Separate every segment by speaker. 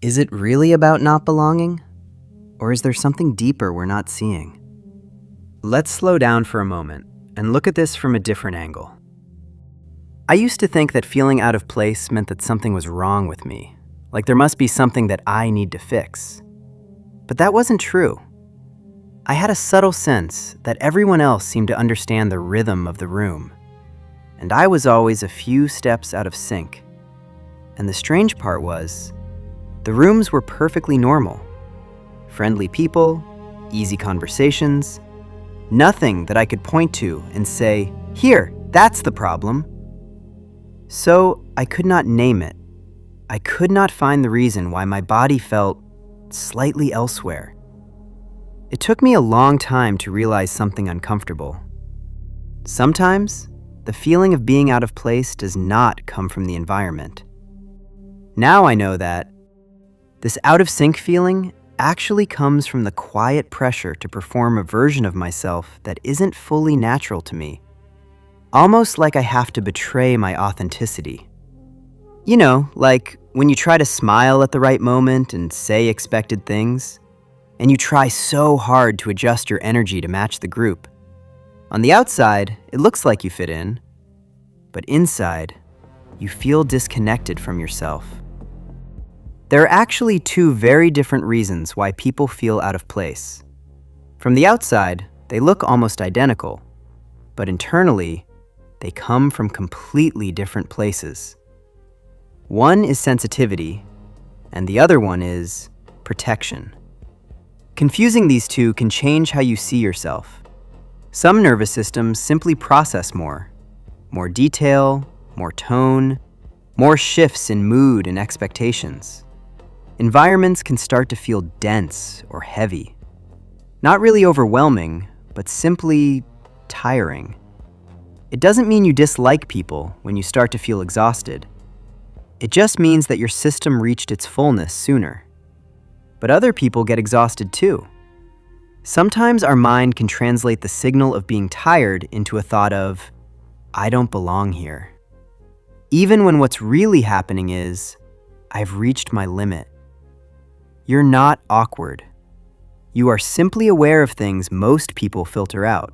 Speaker 1: Is it really about not belonging? Or is there something deeper we're not seeing? Let's slow down for a moment and look at this from a different angle. I used to think that feeling out of place meant that something was wrong with me, like there must be something that I need to fix. But that wasn't true. I had a subtle sense that everyone else seemed to understand the rhythm of the room, and I was always a few steps out of sync. And the strange part was, the rooms were perfectly normal. Friendly people, easy conversations, nothing that I could point to and say, "Here, that's the problem." So I could not name it. I could not find the reason why my body felt slightly elsewhere. It took me a long time to realize something uncomfortable. Sometimes, the feeling of being out of place does not come from the environment. Now I know that this out-of-sync feeling actually comes from the quiet pressure to perform a version of myself that isn't fully natural to me. Almost like I have to betray my authenticity. You know, like when you try to smile at the right moment and say expected things, and you try so hard to adjust your energy to match the group. On the outside, it looks like you fit in, but inside, you feel disconnected from yourself. There are actually two very different reasons why people feel out of place. From the outside, they look almost identical, but internally, they come from completely different places. One is sensitivity, and the other one is protection. Confusing these two can change how you see yourself. Some nervous systems simply process more detail, more tone, more shifts in mood and expectations. Environments can start to feel dense or heavy. Not really overwhelming, but simply tiring. It doesn't mean you dislike people when you start to feel exhausted. It just means that your system reached its fullness sooner. But other people get exhausted too. Sometimes our mind can translate the signal of being tired into a thought of, "I don't belong here." Even when what's really happening is, "I've reached my limit." You're not awkward. You are simply aware of things most people filter out.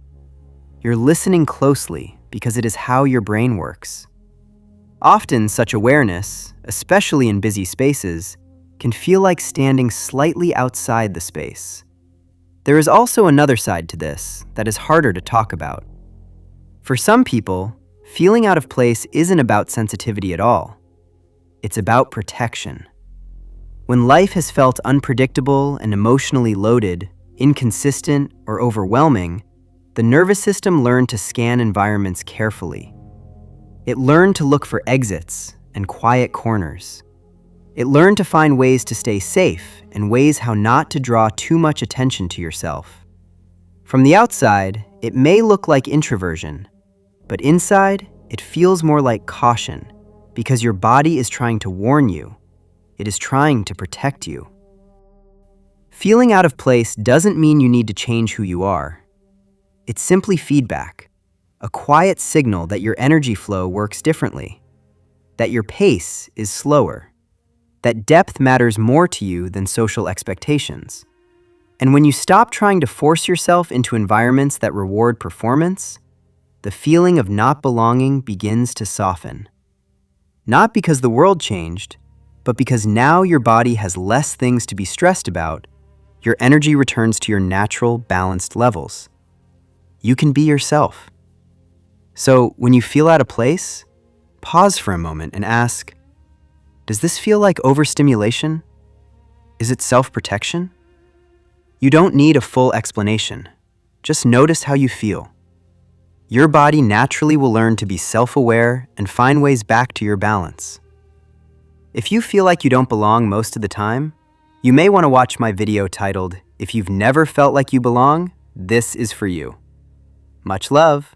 Speaker 1: You're listening closely because it is how your brain works. Often such awareness, especially in busy spaces, can feel like standing slightly outside the space. There is also another side to this that is harder to talk about. For some people, feeling out of place isn't about sensitivity at all. It's about protection. When life has felt unpredictable and emotionally loaded, inconsistent, or overwhelming, the nervous system learned to scan environments carefully. It learned to look for exits and quiet corners. It learned to find ways to stay safe and ways how not to draw too much attention to yourself. From the outside, it may look like introversion, but inside, it feels more like caution because your body is trying to warn you. It is trying to protect you. Feeling out of place doesn't mean you need to change who you are. It's simply feedback, a quiet signal that your energy flow works differently, that your pace is slower, that depth matters more to you than social expectations. And when you stop trying to force yourself into environments that reward performance, the feeling of not belonging begins to soften. Not because the world changed, but because now your body has less things to be stressed about, your energy returns to your natural, balanced levels. You can be yourself. So when you feel out of place, pause for a moment and ask, does this feel like overstimulation? Is it self-protection? You don't need a full explanation. Just notice how you feel. Your body naturally will learn to be self-aware and find ways back to your balance. If you feel like you don't belong most of the time, you may want to watch my video titled, "If You've Never Felt Like You Belong, This is for You." Much love.